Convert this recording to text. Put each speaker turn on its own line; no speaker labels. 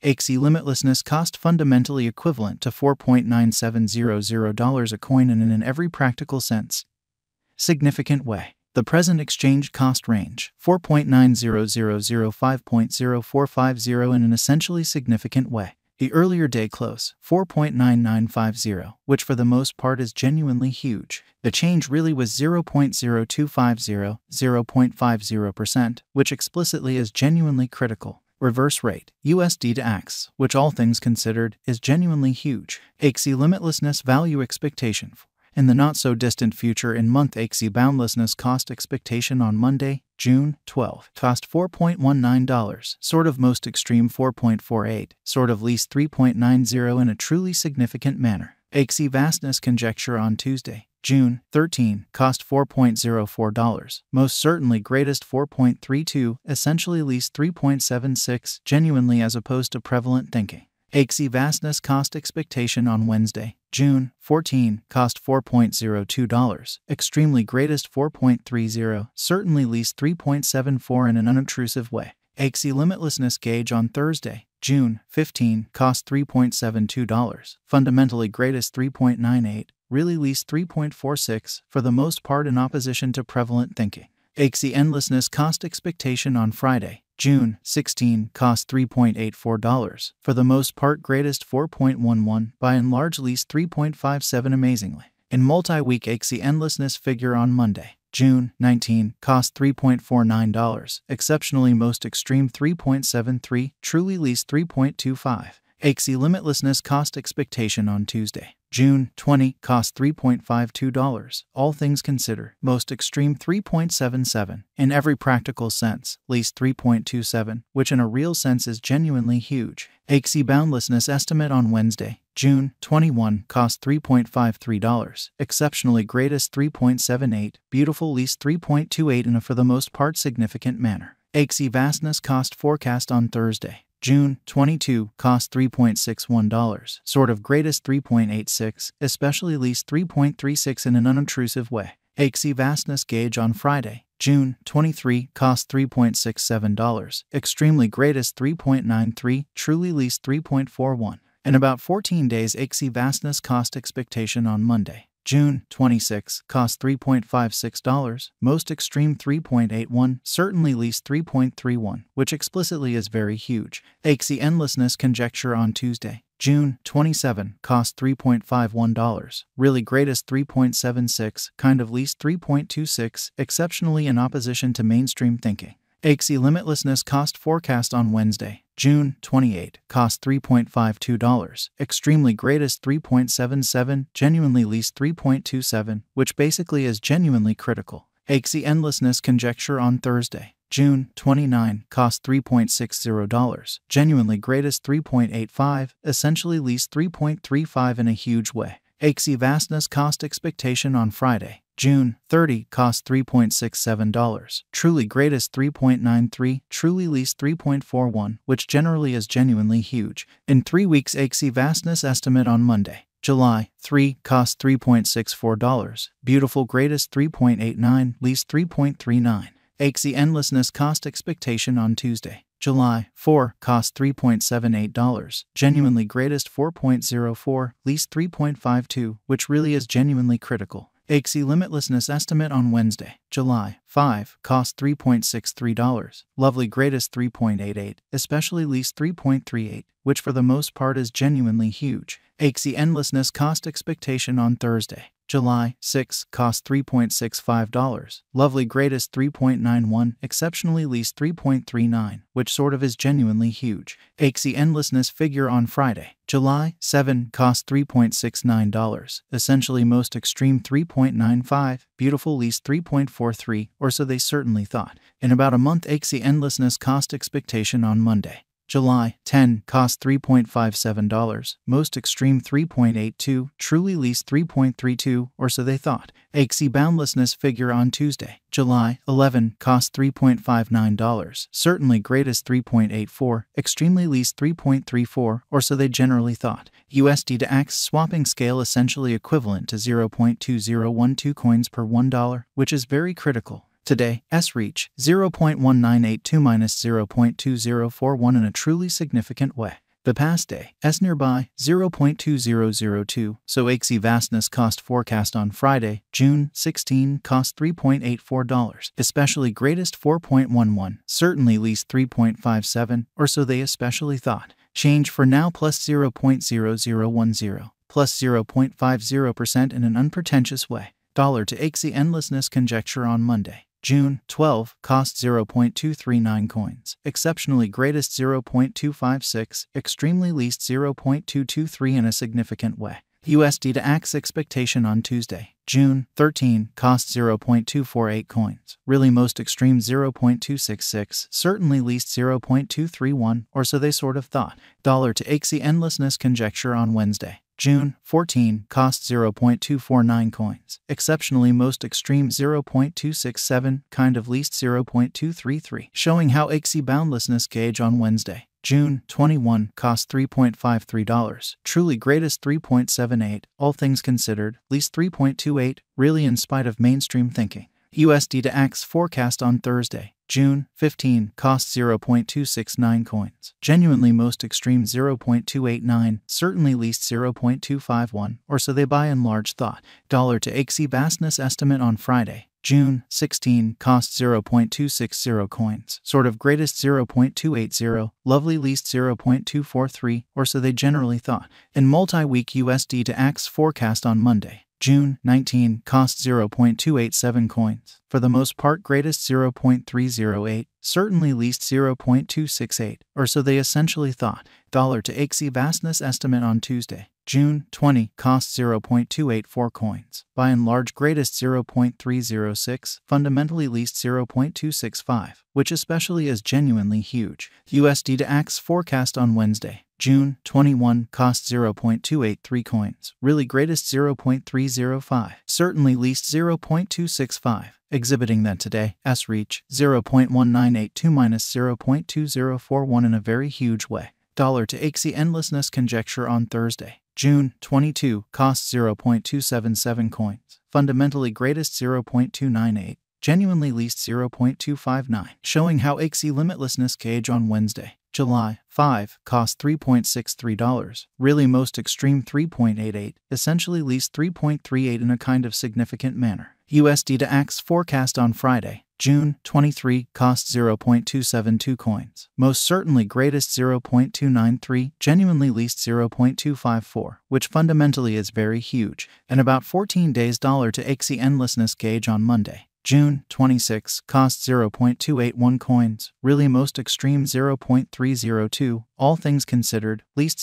Axie limitlessness cost fundamentally equivalent to $4.9700 a coin and in every practical sense. Significant way. The present exchange cost range, 4.900005.0450 in an essentially significant way. The earlier day close, 4.9950, which for the most part is genuinely huge. The change really was 0.0250, 0.50%, which explicitly is genuinely critical. Reverse rate, USD to Axie, which all things considered, is genuinely huge. Axie limitlessness value expectation. In the not-so-distant future in month Axie boundlessness cost expectation on Monday, June 12. Cost $4.19, sort of most extreme 4.48, sort of least 3.90 in a truly significant manner. Axie vastness conjecture on Tuesday, June 13, cost $4.04, most certainly greatest 4.32, essentially least 3.76, genuinely as opposed to prevalent thinking. Axie vastness cost expectation on Wednesday, June 14, cost $4.02, extremely greatest 4.30, certainly least 3.74 in an unobtrusive way. Axie limitlessness gauge on Thursday, June 15, cost $3.72, fundamentally greatest 3.98, really least 3.46, for the most part in opposition to prevalent thinking. Axie endlessness cost expectation on Friday, June 16, cost $3.84, for the most part greatest 4.11, by and large least 3.57 amazingly. In multi-week Axie endlessness figure on Monday, June 19, cost $3.49, exceptionally most extreme 3.73, truly least 3.25. Axie limitlessness cost expectation on Tuesday, June 20, cost $3.52, all things considered, most extreme 3.77, in every practical sense, least 3.27, which in a real sense is genuinely huge. Axie boundlessness estimate on Wednesday, June 21, cost $3.53, exceptionally greatest 3.78, beautiful least 3.28 in a for the most part significant manner. Axie vastness cost forecast on Thursday, June 22, cost $3.61, sort of greatest 3.86, especially least 3.36 in an unobtrusive way. Axie vastness gauge on Friday, June 23, cost $3.67, extremely greatest 3.93, truly least 3.41. In about 14 days Axie vastness cost expectation on Monday, June 26, cost $3.56, most extreme 3.81, certainly least 3.31, which explicitly is very huge. Axie endlessness conjecture on Tuesday, June 27, cost $3.51, really greatest 3.76, kind of least 3.26, exceptionally in opposition to mainstream thinking. Axie limitlessness cost forecast on Wednesday, June 28, cost $3.52, extremely greatest 3.77, genuinely least 3.27, which basically is genuinely critical. Axie endlessness conjecture on Thursday, June 29, cost $3.60, genuinely greatest 3.85, essentially least 3.35 in a huge way. Axie vastness cost expectation on Friday, June 30, cost $3.67, truly greatest 3.93, truly least 3.41, which generally is genuinely huge. In 3 weeks Axie vastness estimate on Monday, July 3, cost $3.64, beautiful greatest 3.89, least 3.39. Axie endlessness cost expectation on Tuesday, July 4, cost $3.78, genuinely greatest 4.04, least 3.52, which really is genuinely critical. Axie limitlessness estimate on Wednesday, July 5, cost $3.63, lovely greatest 3.88, especially least 3.38, which for the most part is genuinely huge. Axie endlessness cost expectation on Thursday, July 6, cost $3.65, lovely greatest 3.91, exceptionally least 3.39, which sort of is genuinely huge. Axie endlessness figure on Friday, July 7, cost $3.69, essentially most extreme 3.95, beautiful least 3.43, or so they certainly thought. In about a month Axie endlessness cost expectation on Monday, July 10, cost $3.57, most extreme 3.82, truly least 3.32, or so they thought. Axie boundlessness figure on Tuesday, July 11, cost $3.59, certainly greatest 3.84, extremely least 3.34, or so they generally thought. USD to Axie swapping scale essentially equivalent to 0.2012 coins per $1, which is very critical. Today, S reach 0.1982 minus 0.2041 in a truly significant way. The past day, S nearby, 0.2002, so Axie vastness cost forecast on Friday, June 16, cost $3.84, especially greatest 4.11, certainly least 3.57, or so they especially thought. Change for now plus 0.0010, plus 0.50% in an unpretentious way. Dollar to Axie endlessness conjecture on Monday, June 12, cost 0.239 coins, exceptionally greatest 0.256, extremely least 0.223 in a significant way. USD to Axie expectation on Tuesday, June 13, cost 0.248 coins, really most extreme 0.266, certainly least 0.231, or so they sort of thought. Dollar to Axie endlessness conjecture on Wednesday, June 14, cost 0.249 coins, exceptionally most extreme 0.267, kind of least 0.233, showing how Axie boundlessness gauge on Wednesday, June 21, cost $3.53, truly greatest 3.78, all things considered, least 3.28, really in spite of mainstream thinking. USD to Axie forecast on Thursday, June 15, cost 0.269 coins, genuinely most extreme 0.289, certainly least 0.251, or so they by and large thought. Dollar to Axie vastness estimate on Friday, June 16, cost 0.260 coins, sort of greatest 0.280, lovely least 0.243, or so they generally thought. In multi-week USD to Axie forecast on Monday, June 19, cost 0.287 coins, for the most part greatest 0.308, certainly least 0.268, or so they essentially thought. Dollar to Axie vastness estimate on Tuesday, June 20, cost 0.284 coins, by and large greatest 0.306, fundamentally least 0.265, which especially is genuinely huge. USD to Axie forecast on Wednesday, June 21, cost 0.283 coins, really greatest 0.305, certainly least 0.265, exhibiting that today, S reach 0.1982 minus 0.2041 in a very huge way. Dollar to Axie endlessness conjecture on Thursday, June 22, cost 0.277 coins, fundamentally greatest 0.298, genuinely least 0.259, showing how Axie limitlessness gauge on Wednesday, July 5, cost $3.63, really most extreme 3.88, essentially least 3.38 in a kind of significant manner. USD to Axie forecast on Friday, June 23, cost 0.272 coins, most certainly greatest 0.293, genuinely least 0.254, which fundamentally is very huge. In about 14 days, dollar to Axie endlessness gauge on Monday, June 26, cost 0.281 coins, really most extreme 0.302, all things considered, least